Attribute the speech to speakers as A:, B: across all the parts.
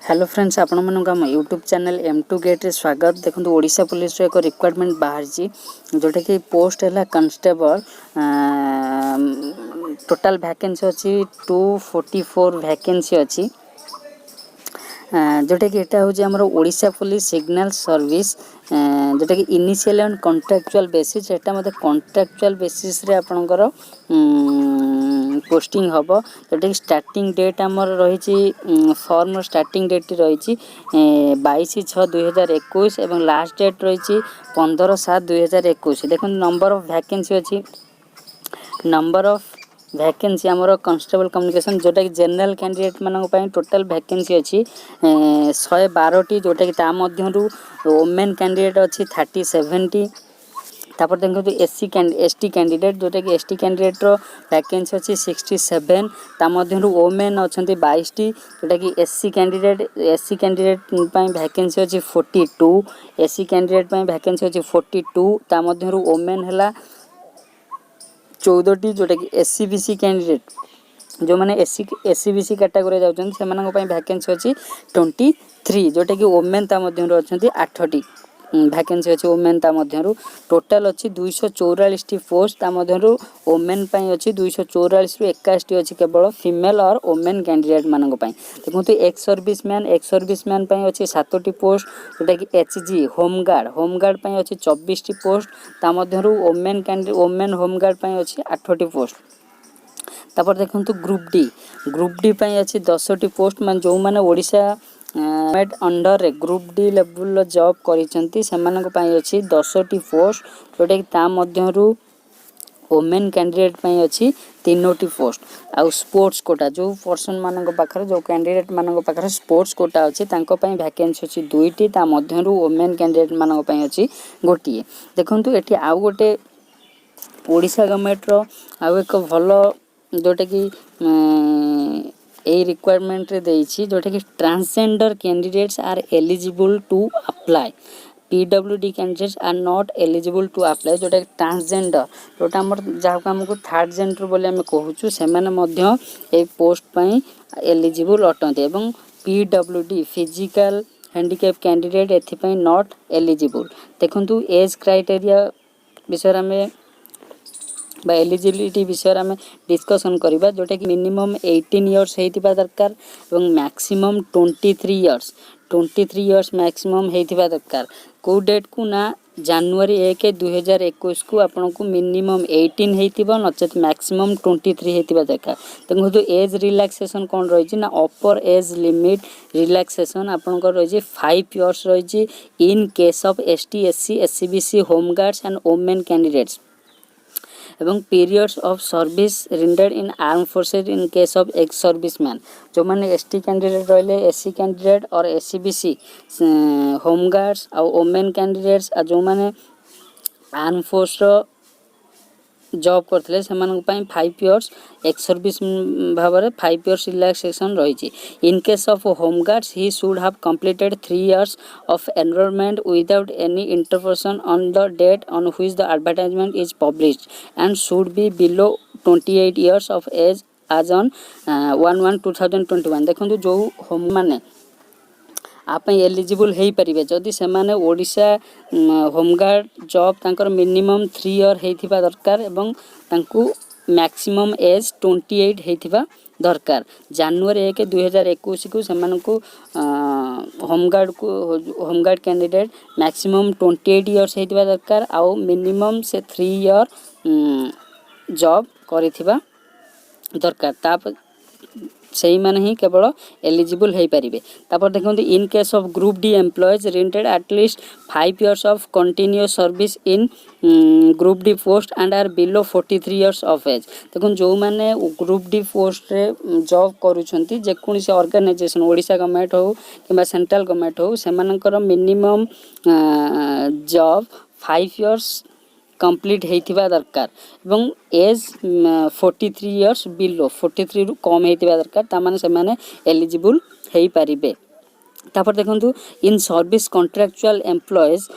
A: Hello friends आपण मानक आम यूट्यूब चैनल M2 गेट रे स्वागत। देखो ओडिशा पुलिस रो एक रिक्वायरमेंट बाहर जोटा कि पोस्ट है कांस्टेबल। टोटल वैकेंसी अच्छी 244 वैकेंसी अच्छी जोटा कि यहाँ हूँ आम ओडिशा पुलिस सिग्नल सर्विस जोटा कि इनिशियल एंड कॉन्ट्रैक्चुअल बेसिस एटा मत कॉन्ट्रैक्चुअल बेसिस रे आपणकर पोस्टिंग हम जोटा कि स्टार्टिंग डेट आमर रही फॉर्म स्टार्टिंग डेट रही 22/6/2021 और लास्ट डेट रही 15/7/2021। देखो नंबर ऑफ वैकेंसी अच्छी नंबर ऑफ वैकेंसी आमर कांस्टेबल कम्युनिकेशन जोटा कि जनरल कैंडिडेट मान टोटल वैकेंसी अच्छी 112टी जोटा कि वोमेन कैंडिडेट अच्छी 37टी। तापर देखो एसटी कैंडिडेट जोटा कि एसटी कैंडिडेट रो वैकेंसी अच्छी 67 वोमेन अच्छा 22टी जोटा कि एससी कैंडिडेट वैकेंसी अच्छी 42 एससी कैंडिडेट वैकेंसी अच्छी 42 वोमेन है 14टी जोटा कि एससीबीसी कैंडिडेट जो मैंने एससीबीसी कैटेगोरी जाऊँ से वैकेंसी अच्छी 23 जोटा कि वोमेन अच्छा 8टी वैकेंसी अच्छी वोमेन टोटाल अच्छी 244 पोस्ट वोमेन अच्छी 244 रु 21 अच्छी केवल फीमेल और वोमेन कैंडिडेट मानक देखो एक्स सर्विस मैन अच्छी 7टी पोस्ट जोटा कि एचजी होमगार्ड अच्छी 24टी पोस्ट वोमेन होमगार्ड अच्छी 8टी पोस्ट। तापर देखो ग्रुप डी अच्छी 10टी पोस्ट मान जो मैंने ओडिशा अंडर रे ग्रुप डी लेवल जॉब करिसेंती अच्छी 10टी पोस्ट जोटा कि वोमेन कैंडिडेट अच्छी 3टी पोस्ट आउ स्पोर्ट्स कोटा जो पर्सन मान पाखरे जो कैंडिडेट मान पाखरे स्पोर्ट्स कोटा अच्छी वैकेंसी अच्छी 2टी वोमेन कैंडिडेट मान अच्छी गोटे। देखो ये आउ गोटे ओडिशा गवर्नमेंट रो आउ एक भल जोटा कि ए रिक्वायरमेंट रे देइछि जोटा कि transgender candidates are eligible to apply PWD candidates are not eligible to apply जोटा कि ट्रांसजेंडर जोटा हमर जहाँ आमको थर्ड जेंडर बोली आम कहूँ से पोस्ट पाई एलिजिबल अटंती एवं पीडब्ल्यूडी फिजिकल हैंडिकैप कैंडिडेट एथिपाई नॉट एलिजिबल। देखंतु एज क्राइटेरिया विषय में एलिजिबिलिटी विषय आम डिस्कसन करवा जोटा कि मिनिमम 18 इयर्स होता दरकार और मैक्सिमम 23 इयर्स मैक्सिमम होता दरकार कौ डेट को ना जनवरी 1/2021 को आपन को मिनिमम 18 होता नचेत मैक्सिमम 23 होता दरकार। देखो एज रिलैक्सेशन कौन रही ना अपर एज लिमिट रिलैक्सेशन आपंकर रही 5 इयर्स रही in case of ST SC SCBC home guards and women candidates एवं periods of service rendered in arm forces in case of ex serviceman जो मैंने एसटी कैंडिडेट रहिले एससी कैंडिडेट और एससीबीसी होमगार्ड्स और women candidates जो मैंने arm force job करते 5 years ex service भाव 5 इयर्स रिलैक्सेशन रही। In case of home guards he should have completed 3 years of enrolment without any interruption on the date on which the advertisement is published and should be below 28 years of age as on 1/1/2021। देखो जो home माने आप eligible हो पारे जदि से Odisha home guard job तांकर minimum 3 year होता दरकार एवं तांकु मैक्सिमम एज 28 होता दरकार। जनवरी 1/2021 को सेमानकु होमगार्ड कैंडिडेट मैक्सिमम 28 इयर्स होता दरकार आउ मिनिमम से 3 इयर जॉब करिथिबा दरकार सही माने ही केवल एलिजिबल हो पारे। तापर देखो in case of group D employees rented at least 5 years of continuous service in group D post and are below 43 years of age. देखो जो मैंने ग्रुप डी पोस्ट रे जॉब करूछंती जेकोसी ऑर्गेनाइजेशन ओडिशा गवर्नमेंट हो कि सेंट्रल गवर्नमेंट हो सेमानकर मिनिमम जॉब 5 इयर्स कंप्लीट होता दरकार एवं एज 43 इयर्स बिलो 43 रु कम होता दरकार तामाने से माने एलिजिबल हो पारिबे। तापर देखंतु in service contractual employees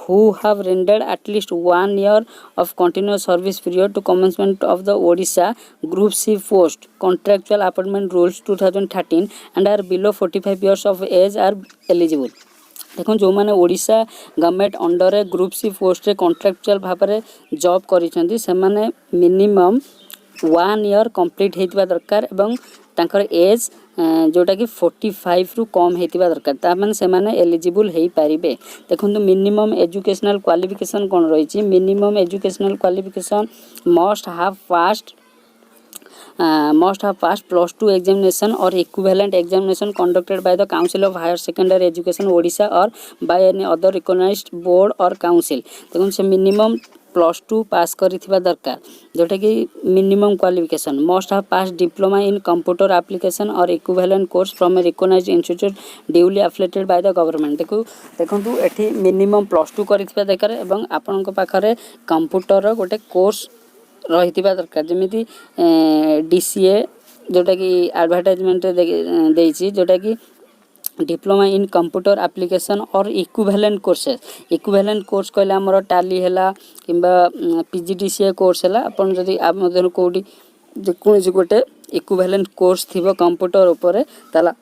A: who have rendered at least 1 year of continuous service period to commencement of the Odisha Group C post contractual appointment rules 2013 and are below 45 years of age are eligible। देखो जो मैंने Odisha government under group C post रे contractual भाव में job करिसेंती से माने minimum 1 year complete हेतिबा दरकार एवं तांकर एज जोटा कि 45 रु कम हेतिबा दरकार ता माने से माने एलिजिबल हेई पारिबे। देखंतु मिनिमम एजुकेशनल क्वालिफिकेशन कोन रहिछि minimum educational qualification must have passed +2 examination or equivalent examination conducted by the Council of Higher Secondary Education Odisha or by any other recognized board or council। देखो से minimum +2 पास करिथिबा दरकार जोटा कि minimum qualification must have pass diploma in computer application और equivalent course from a recognized institute duly affiliated by the government. देखंतु एठी minimum +2 करिथिबा दरकार एवं आपनक पाखरे कंप्यूटर गोटे कोर्स रहिथिबा दरकार जेमिति DCA जोटा कि एडवर्टाइजमेंट देइछि जोटा कि डिप्लोमा इन कंप्यूटर एप्लिकेशन और इक्विवेलेंट कोर्स कहले हमर टैली हैला किंबा PGDCA कोर्स हैला अपन जदि आप मधर कोडी जे कोनसी गोटे इक्विवेलेंट कोर्स थिबो कंप्यूटर ऊपर ताला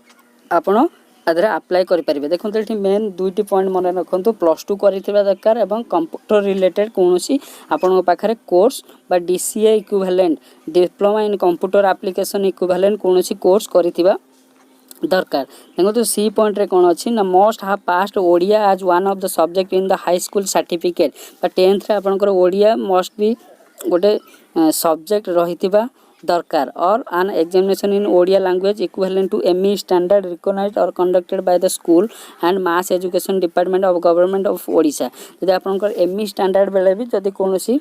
A: आपण आदरे अप्लाई करि परिबे। देखो तो मेन दुईटी पॉइंट मन रखंतु +2 करिथिबा दरकार एवं कंप्यूटर रिलेटेड कोनोसी आपन पाखरे कोर्स बा DCA equivalent diploma in computer application equivalent कोनोसी कोर्स करिथिबा दरकार। देखो तो सी पॉइंट रे कोन अछि ना must have passed Odia as one of the subject in the high school certificate बा 10th रे आपनकर ओडिया मस्ट बी गोटे सब्जेक्ट रहिथिबा दरकार और an examination in Odia language equivalent to ME standard recognized or conducted by the school and mass education department of government of Odisha। जदि आपनकर ME standard बेले भी जदि कोनोसी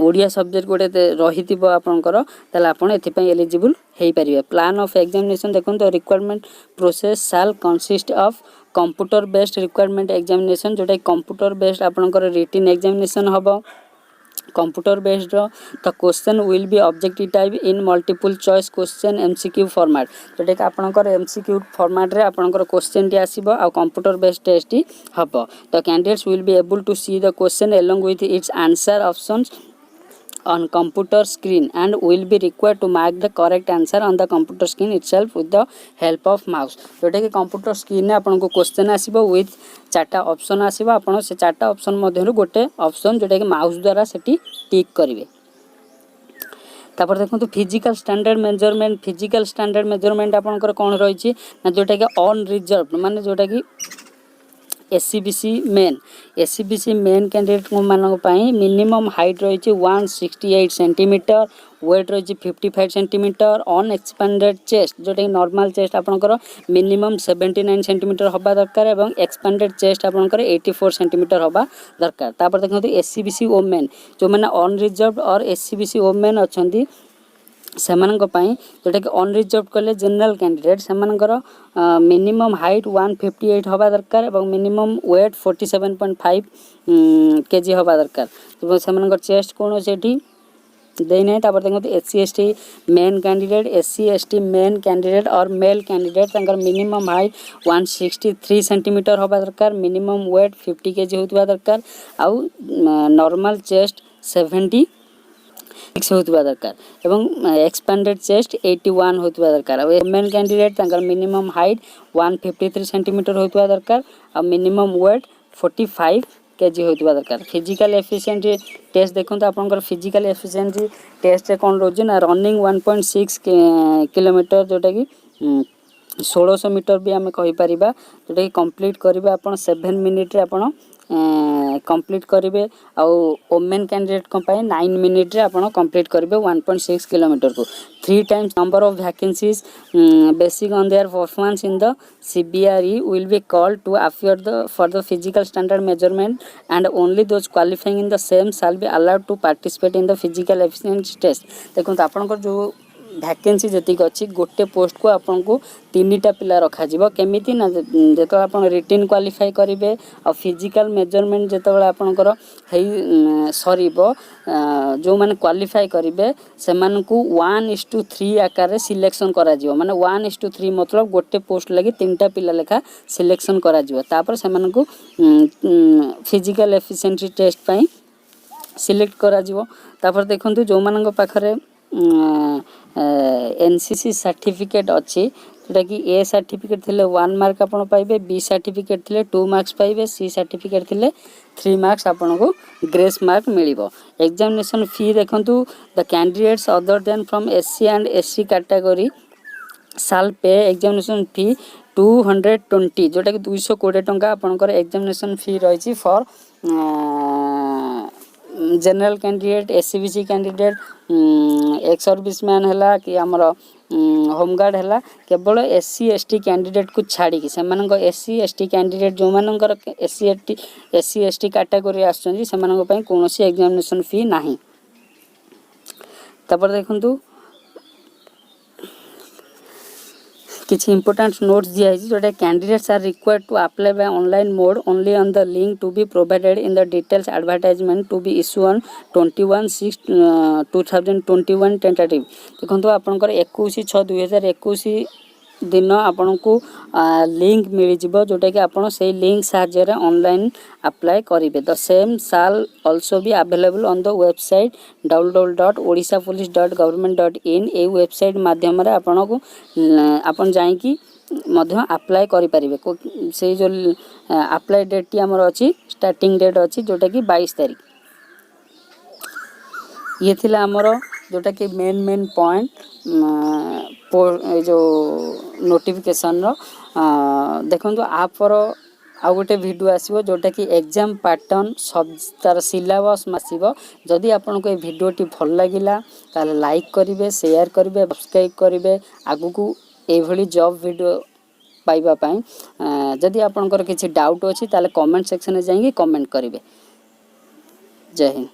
A: ओडिया सब्जेक्ट गोटे रहिथिबो आपनकर तले आपन एथि पय एलिजिबल हेई परिबे। प्लान ऑफ एग्जामिनेशन देखन तो requirement process shall consist of computer based requirement examination जोटा कंप्यूटर बेस्ड आपनकर रिटन एग्जामिनेशन हबो। Computer based the question will be objective type in multiple choice question MCQ format जोटा कि आपनकर MCQ format रे आपनकर क्वेश्चन टी आसीबो आ कंप्यूटर बेस्ड टेस्ट टी हबो। The candidates will be able to see the question along with its answer options on computer screen and will be required to mark the correct answer on the computer screen itself with the help of mouse। जोटा कि computer screen ने आपन को question आसीबो with चारटा option आसीबो आपन से चारटा option मध्यरु गोटे option जोटा कि माउस द्वारा सेटी टिक करिवे। तापर देखंतु फिजिकल स्टैंडर्ड मेजरमेंट आपनकर कोन रही छि ना जोटा कि ऑन रिजर्व माने जोटा कि SCBC मेन कैंडिडेट को मानक पई मिनिमम हाइट रही 168 सेंटीमीटर वेट रही 55 सेंटीमीटर ऑन एक्सपेंडेड चेस्ट जोटा नॉर्मल चेस्ट आपनकर मिनिमम 79 सेंटीमीटर होबा दरकार एवं एक्सपेंडेड चेस्ट आपनकर 84 सेंटीमीटर होबा दरकार। तापर देखंतु SCBC वुमेन जो माने ऑन रिजर्व और SCBC वुमेन अछंती सेमानक पई जोटा कि अनरिजर्व कले जनरल कैंडिडेट सेमानकर मिनिमम हाइट 158 होबा दरकार एवं मिनिमम वेट 47.5 केजी होबा दरकार। तो सेमानकर चेस्ट कोन सेठी देई नै। तापर देखो SC ST मेन कैंडिडेट और मेल कैंडिडेट तांकर मिनिमम हाइट 163 सेंटीमीटर होबा दरकार मिनिमम वेट 50 केजी होतबा दरकार आउ नॉर्मल चेस्ट 70 होतबा दरकार एवं एक्सपेंडेड चेस्ट 81 होतबा दरकार। अब मेन कैंडिडेट तांकर मिनिमम हाइट 153 सेंटीमीटर होतबा दरकार और मिनिमम वेट 45 केजी होतबा दरकार। फिजिकल एफिशिएंसी टेस्ट देखो तो आपनकर फिजिकल एफिशिएंसी टेस्ट रे कोन रोज ना रनिंग 1.6 किलोमीटर जोटा कि 1600 मीटर भी आम कहि परिबा जोटा कि कंप्लीट करिवे आपन 7 मिनिट रे आपन कंप्लीट करिवे आ वुमेन कैंडिडेट को पाए 9 मिनिट रे आपन कंप्लीट करिवे 1.6 किलोमीटर को 3 times number of vacancies basic on their performance in the CBRE will be called to appear for the physical standard measurement and only those qualifying in the same shall be allowed to participate in the physical efficiency test। देखो तो आपन जो vacancy जी अच्छी गोटे post को आपन को 3टा पिला रखा केमिति ना जो आप रिटन क्वालिफाई करेंगे और फिजिकल मेजरमेंट जो आपंकर सर जो मैंने क्वालिफाई करेंगे से 1:3 आकार सिलेक्शन करा माने 1:3 मतलब गोटे पोस्ट लगी 3टा पिला लेखा सिलेक्शन करा तापर से फिजिकल एफिशिएंसी टेस्ट पाई सिलेक्ट करा तापर देखंतु जो मानक पाखरे एनसीसी सर्टिफिकेट अच्छी जोटा कि ए सर्टिफिकेट थिले 1 मार्क आपण पाइबे, बी सर्टिफिकेट थिले 2 मार्क्स पाइबे, सी सर्टिफिकेट थिले 3 मार्क्स आपण को ग्रेस मार्क मिलिबो। एग्जामिनेशन फी देखंतु the candidates other than from SC and SC category साल पे एग्जामिनेशन फी 220 जोटा कि 220 टंका आपनकर एग्जामिनेशन फी रही for general candidate SCBC candidate ex serviceman है कि आमर होमगार्ड है केवल एससी एसटी कैंडिडेट को छाड़ी से एससी एसटी कैंडिडेट जो मानकर एससी एसटी कैटेगरी आसुँच कौन एग्जामिनेशन फी नहीं। तापर देखंतु किसी इंपोर्टेंट नोट्स दिया जोटा candidates are required to apply by online mode only on the link to be provided in the details advertisement to be issue on 21/6/2021 tentative. देखो आपंकर 21/6/2021 दिन आपन को लिंक मिल जोटा कि आपन से लिंक साहाय्य ऑनलाइन अप्लाई करेंगे। द सेम साल ऑल्सो भी available on the website www.odishapolice.government.in A website माध्यम आपन को आपन जाइकी मध्य अप्लाई करें से जो अप्लाई डेट टी आमर अच्छी स्टार्टिंग डेट अच्छी जोटा कि 22 तारीख। ये थिला आमर जोटा कि मेन पॉइंट जो नोटिफिकेशन देखो आपर आउ गोटे वीडियो आसो जोटा कि एग्जाम पैटर्न सब तार सिलेबस आसो। जदि आपन को वीडियोटी भल लगिला ताले लाइक करेंगे, शेयर करेंगे, सब्सक्राइब करेंगे आगु को एभली जॉब वीडियो पाइबा पाई। जदि आपनकर किसी डाउट अच्छी ताले कमेंट सेक्शन में जाइए कमेंट करेंगे। जय हिंद।